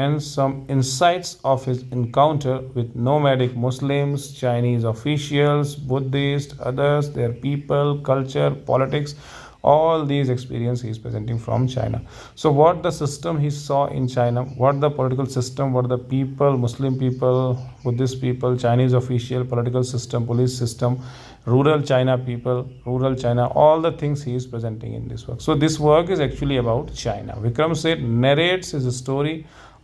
and some insights of his encounter with nomadic Muslims, Chinese officials, Buddhists, others, their people, culture, politics, all these experiences he is presenting from China. So what the system he saw in China, what the political system, what the people, Muslim people, Buddhist people, Chinese official, political system, police system, rural China people, rural China, all the things he is presenting in this work. So this work is actually about China. Vikram Seth narrates his story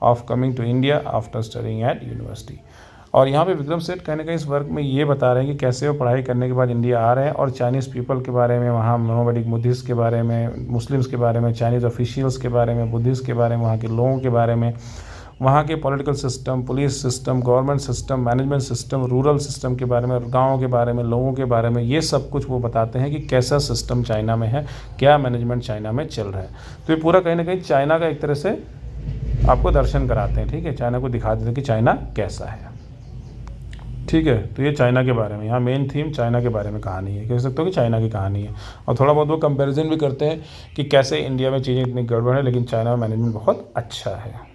of coming to India after studying at university. और यहाँ पे विक्रम सेठ कहीं ना कहीं इस work में ये बता रहे हैं कि कैसे वो पढ़ाई करने के बाद इंडिया आ रहे हैं और चाइनीज़ पीपल के बारे में, वहाँ नोमैडिक बुद्धिस्ट के बारे में, मुस्लिम्स के बारे में, चाइनीज़ ऑफिशियल्स के बारे में, बुद्धिस्ट के बारे में, वहाँ के लोगों के बारे में, वहाँ के political system, police system, government system, management system, rural system के बारे में, गाँव के बारे में, लोगों के बारे में, ये सब कुछ वो बताते हैं कि कैसा सिस्टम चाइना में है, क्या मैनेजमेंट चाइना में चल रहा है। तो ये पूरा कहीं ना कहीं चाइना का एक तरह से आपको दर्शन कराते हैं, ठीक है, चाइना को दिखा देते हैं कि चाइना कैसा है, ठीक है। तो ये चाइना के बारे में, यहाँ मेन थीम चाइना के बारे में कहानी है, कह सकते हो कि चाइना की कहानी है। और थोड़ा बहुत वो कंपैरिजन भी करते हैं कि कैसे इंडिया में चीज़ें इतनी गड़बड़ है लेकिन चाइना में मैनेजमेंट बहुत अच्छा है।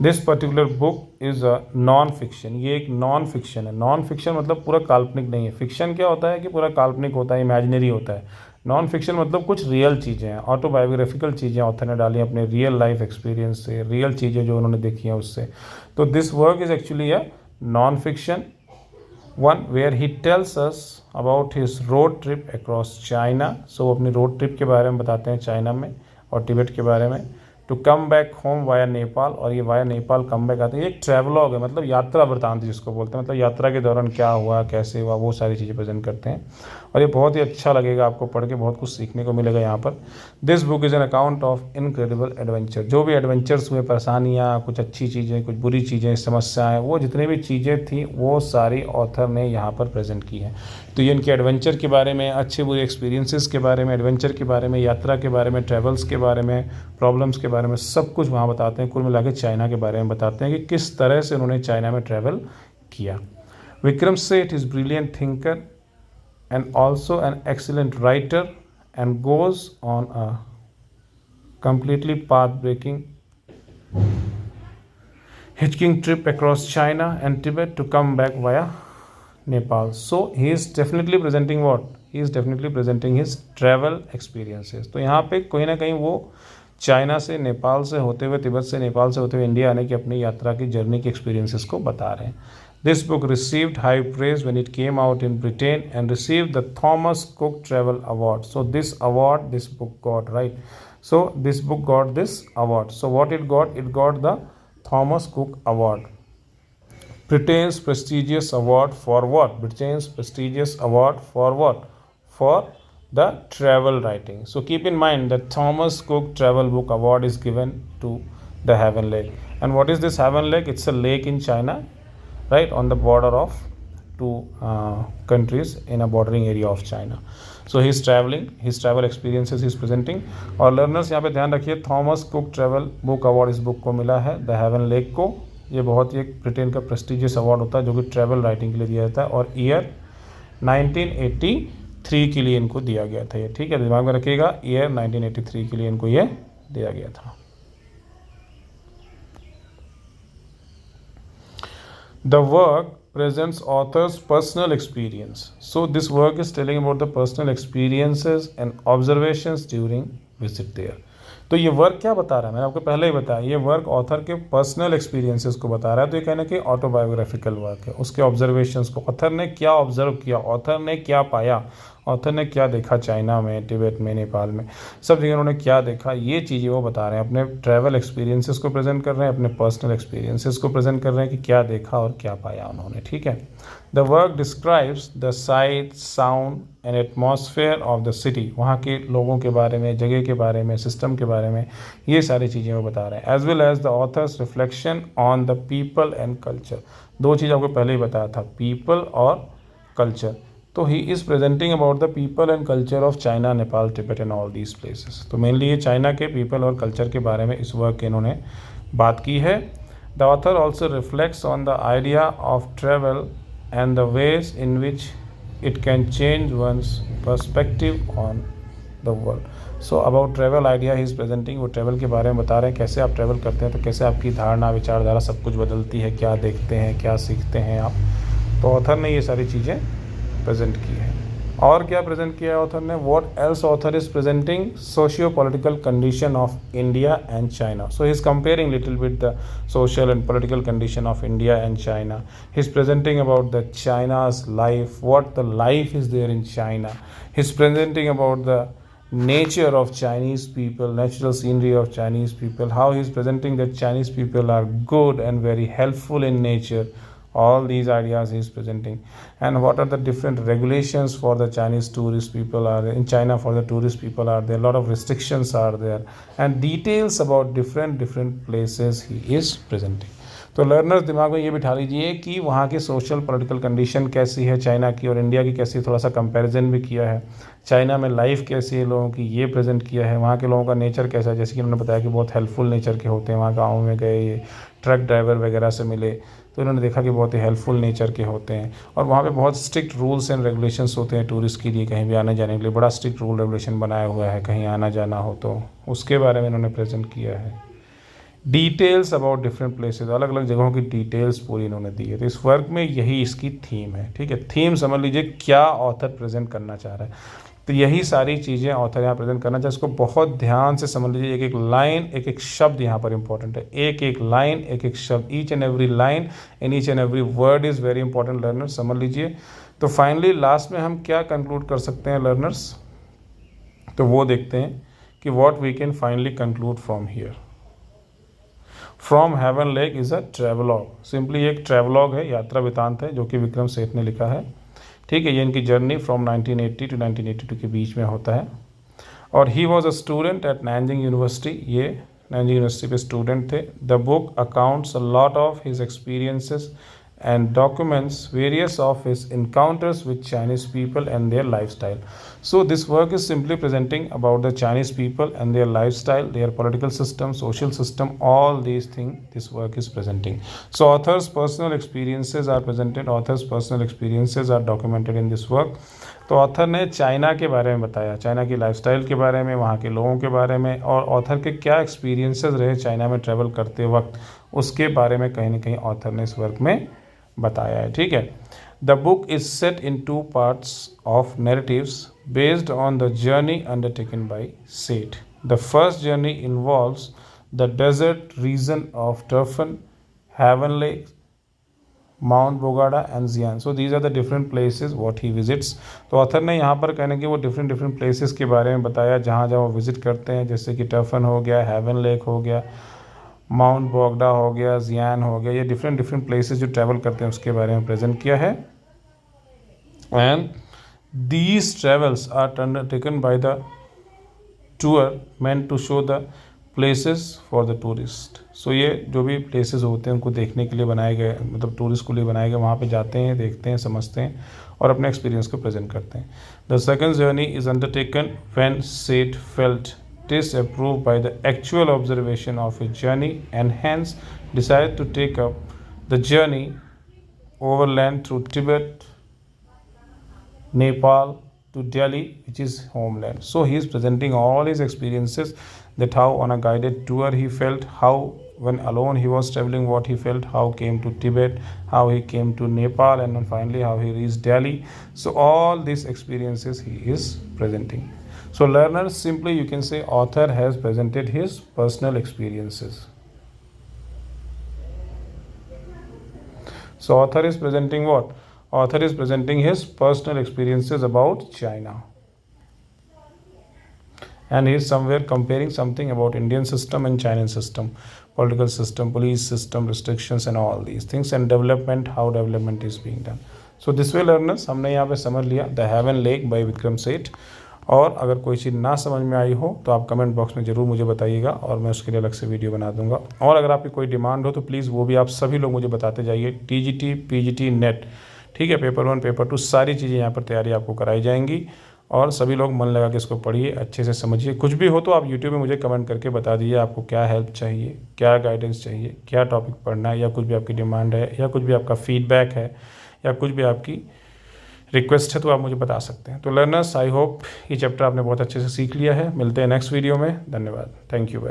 This particular book is a non fiction, ये एक नॉन फिक्शन है। नॉन फिक्शन मतलब पूरा काल्पनिक नहीं है। फिक्शन क्या होता है कि पूरा काल्पनिक होता है, इमेजिनरी होता है। नॉन फिक्शन मतलब कुछ रियल चीज़ें हैं, ऑटोबायोग्राफिकल चीज़ें ऑथर ने डाली अपने रियल लाइफ एक्सपीरियंस से, रियल चीज़ें जो उन्होंने देखी हैं उससे। तो this work is actually a non fiction one where he tells us about his road trip across China. So वो अपनी रोड ट्रिप के बारे में बताते हैं चाइना में और तिब्बत के बारे में, to come back home via Nepal, और ये वाया नेपाल कम बैक आते हैं। ये एक ट्रैवलॉग है, मतलब यात्रा वृतांत जिसको बोलते हैं, मतलब यात्रा के दौरान क्या हुआ, कैसे हुआ, वो सारी चीज़ें प्रेजेंट करते हैं। और ये बहुत ही अच्छा लगेगा आपको पढ़ के, बहुत कुछ सीखने को मिलेगा यहाँ पर। This book is an account of incredible adventure, जो भी एडवेंचर्स हुए, परेशानियाँ, कुछ अच्छी चीज़ें, कुछ बुरी चीज़ें, समस्याएँ, वो जितनी भी चीज़ें थी वो सारी ऑथर ने यहाँ पर प्रेजेंट की हैं। तो ये इनके एडवेंचर के बारे में, अच्छे बुरे एक्सपीरियंसेस के बारे में, एडवेंचर के बारे में, यात्रा के बारे में, ट्रैवल्स के बारे में, प्रॉब्लम्स के बारे में, सब कुछ वहाँ बताते हैं। कुल मिला के चाइना के बारे में बताते हैं कि किस तरह से उन्होंने चाइना में ट्रैवल किया। Vikram Seth is brilliant thinker and also an excellent writer and goes on a completely path-breaking hitchhiking trip across China and Tibet to come back via Nepal. So he is definitely presenting what? He is definitely presenting his travel experiences. तो यहाँ पे कहीं ना कहीं वो China से, नेपाल से होते हुए, तिब्बत से, नेपाल से होते हुए इंडिया आने की अपनी यात्रा की जर्नी के एक्सपीरियंसेस को बता रहे हैं। This book received high praise when it came out in Britain and received the Thomas Cook Travel Award. So this award, this book got, right? So this book got this award. So what it got? It got the Thomas Cook Award. Britain's prestigious award for what? Britain's prestigious award for what? For the travel writing. So keep in mind that Thomas Cook Travel Book Award is given to the Haven Lake. And what is this Haven Lake? It's a lake in China, right on the border of two countries in a bordering area of China. So he is traveling, his travel experiences he is presenting. और learners यहाँ पे ध्यान रखिए, Thomas cook travel book award इस book को मिला है, the haven lake को। ये बहुत ही एक ब्रिटेन का प्रेस्टिजियस अवार्ड होता है जो कि ट्रैवल राइटिंग के लिए दिया जाता है, और ईयर 1983 के लिए इनको दिया गया था ये, ठीक है, दिमाग में रखिएगा, ईयर 1983 के लिए इनको ये दिया गया था। The work presents author's personal experience. So this work is telling about the personal experiences and observations during visit there. तो ये वर्क क्या बता रहा है, मैंने आपको पहले ही बताया, ये वर्क ऑथर के पर्सनल एक्सपीरियंसेस को बता रहा है। तो ये कहना कि ऑटोबायोग्राफिकल वर्क है, उसके ऑब्जर्वेशंस को, ऑथर ने क्या ऑब्जर्व किया, ऑथर ने क्या पाया, ऑथर ने क्या देखा चाइना में, तिब्बत में, नेपाल में, सब जगह उन्होंने क्या देखा, ये चीज़ें वो बता रहे हैं। अपने ट्रैवल एक्सपीरियंसेस को प्रेजेंट कर रहे हैं, अपने पर्सनल एक्सपीरियंसेस को प्रेजेंट कर रहे हैं कि क्या देखा और क्या पाया उन्होंने, ठीक है। The work describes the site, sound and atmosphere of the city, वहाँ के लोगों के बारे में, जगह के बारे में, सिस्टम के बारे में, ये सारी चीज़ें वो बता रहे हैं। As well as the author's reflection on the people and culture, दो चीज़ आपको पहले ही बताया था, पीपल और कल्चर। तो ही is presenting about the people and culture of China, Nepal, Tibet and all these places. तो मेनली ये चाइना के पीपल और कल्चर के बारे में इस वर्क के इन्होंने बात की है। The author also reflects on the idea of travel and the ways in which it can change one's perspective on the world. So about travel idea he is presenting, वो ट्रेवल के बारे में बता रहे हैं, कैसे आप ट्रेवल करते हैं तो कैसे आपकी धारणा, विचारधारा सब कुछ बदलती है, क्या देखते हैं, क्या सीखते हैं आप। तो ऑथर ने ये सारी चीज़ें प्रेजेंट की है। और क्या प्रेजेंट किया है ऑथर ने? What else author is presenting? Socio political condition of India and China. So he is comparing little with the social and political condition of India and China. He is presenting about the चाइना's life, what the life is there in China. He is presenting about the nature of Chinese people, natural scenery of Chinese people, how he is presenting that Chinese people are good and very helpful in nature. All these ideas he is presenting. And what are the different regulations for the Chinese tourist people are in China, for the tourist people are there, a lot of restrictions are there, and details about different places he is presenting. तो learners दिमाग में ये बिठा लीजिए कि वहाँ की social political condition कैसी है चाइना की और इंडिया की कैसी, थोड़ा सा कंपैरिजन भी किया है। चाइना में लाइफ कैसी है लोगों की, ये प्रेजेंट किया है। वहाँ के लोगों का नेचर कैसा है, जैसे कि उन्होंने बताया कि बहुत हेल्पफुल नेचर के होते हैं। वहाँ गाँव में गए, ट्रक ड्राइवर वगैरह से मिले तो इन्होंने देखा कि बहुत ही हेल्पफुल नेचर के होते हैं। और वहाँ पे बहुत स्ट्रिक्ट रूल्स एंड रेगुलेशंस होते हैं टूरिस्ट के लिए, कहीं भी आने जाने के लिए बड़ा स्ट्रिक्ट रूल रेगुलेशन बनाया हुआ है, कहीं आना जाना हो तो उसके बारे में इन्होंने प्रेजेंट किया है। डिटेल्स अबाउट डिफरेंट प्लेसेस, अलग अलग जगहों की डिटेल्स पूरी इन्होंने दी है। तो इस वर्क में यही इसकी थीम है, ठीक है। थीम समझ लीजिए क्या ऑथर प्रेजेंट करना चाह रहा है। तो यही सारी चीज़ें ऑथर यहाँ प्रेजेंट करना चाहिए। इसको बहुत ध्यान से समझ लीजिए, एक एक लाइन, एक एक शब्द यहाँ पर इंपॉर्टेंट है। एक एक लाइन, एक एक शब्द, each and every line and each and every word is very important learners, समझ लीजिए। तो फाइनली लास्ट में हम क्या कंक्लूड कर सकते हैं लर्नर्स, तो वो देखते हैं कि what we can finally conclude from here. From Heaven Lake is a travelogue, simply एक ट्रेवलॉग है, यात्रा वृतांत है जो कि विक्रम सेठ ने लिखा है। ठीक है, ये इनकी जर्नी फ्रॉम 1980 टू 1982 के बीच में होता है। और he was a student at Nanjing university, ये नैनजिंग यूनिवर्सिटी पे स्टूडेंट थे। The book accounts a lot of his experiences and documents various of his encounters with Chinese people and their lifestyle. So this work is simply presenting about the Chinese people and their lifestyle, their political system, social system, all these things this work is presenting. So author's personal experiences are presented, author's personal experiences are documented in this work. तो author ने China के बारे में बताया, China की lifestyle के बारे में, वहाँ के लोगों के बारे में, और ऑथर के क्या एक्सपीरियंसेस रहे चाइना में ट्रैवल करते वक्त, उसके बारे में कहीं ना कहीं ऑथर ने इस वर्क में बताया है। ठीक है, the book is set in 2 parts of narratives based on the journey undertaken by Seth. The first journey involves the desert region of Turfan, Heaven Lake, Mount Bogda and Xian. So these are the different places what he visits. तो author ने यहाँ पर कहने कि वो different places के बारे में बताया जहाँ जहाँ वो विजिट करते हैं, जैसे कि टर्फन हो गया, हेवन लेक हो गया, माउंट बोगडा हो गया, जियान हो गया, ये डिफरेंट प्लेसेस जो ट्रैवल करते हैं उसके बारे में प्रेजेंट किया है। And these travels are undertaken by the tour meant to show the places for the tourist. So ये जो भी प्लेसेस होते हैं उनको देखने के लिए बनाए गए, मतलब टूरिस्ट के लिए बनाए गए, वहाँ पे जाते हैं, देखते हैं, समझते हैं और अपने एक्सपीरियंस को प्रेजेंट करते हैं। The second journey is undertaken when सेठ felt disapproved by the actual observation of his journey and hence decided to take up the journey overland through Tibet, Nepal to Delhi, which is homeland. So he is presenting all his experiences, that how on a guided tour he felt, how when alone he was traveling what he felt, how came to Tibet, how he came to Nepal, and then finally how he reached Delhi. So all these experiences he is presenting. So learners, simply you can say author has presented his personal experiences. So author is presenting what? Author is presenting his personal experiences about China. And he is somewhere comparing something about Indian system and Chinese system, political system, police system, restrictions and all these things, and development, how development is being done. So this way learners, हमने यहाँ पे समझ लिया the haven lake bye Vikram Seth. और अगर कोई चीज़ ना समझ में आई हो तो आप कमेंट बॉक्स में ज़रूर मुझे बताइएगा और मैं उसके लिए अलग से वीडियो बना दूंगा। और अगर आपकी कोई डिमांड हो तो प्लीज़ वो भी आप सभी लोग मुझे बताते जाइए। TGT, PGT, नेट, ठीक है, पेपर 1, पेपर 2 सारी चीज़ें यहाँ पर तैयारी आपको कराई जाएंगी और सभी लोग मन लगा के इसको पढ़िए, अच्छे से समझिए। कुछ भी हो तो आप यूट्यूब में मुझे कमेंट करके बता दीजिए आपको क्या हेल्प चाहिए, क्या गाइडेंस चाहिए, क्या टॉपिक पढ़ना है, या कुछ भी आपकी डिमांड है, या कुछ भी आपका फीडबैक है, या कुछ भी आपकी रिक्वेस्ट है तो आप मुझे बता सकते हैं। तो लर्नर्स, आई होप ये चैप्टर आपने बहुत अच्छे से सीख लिया है। मिलते हैं नेक्स्ट वीडियो में। धन्यवाद, थैंक यू वेरी मच।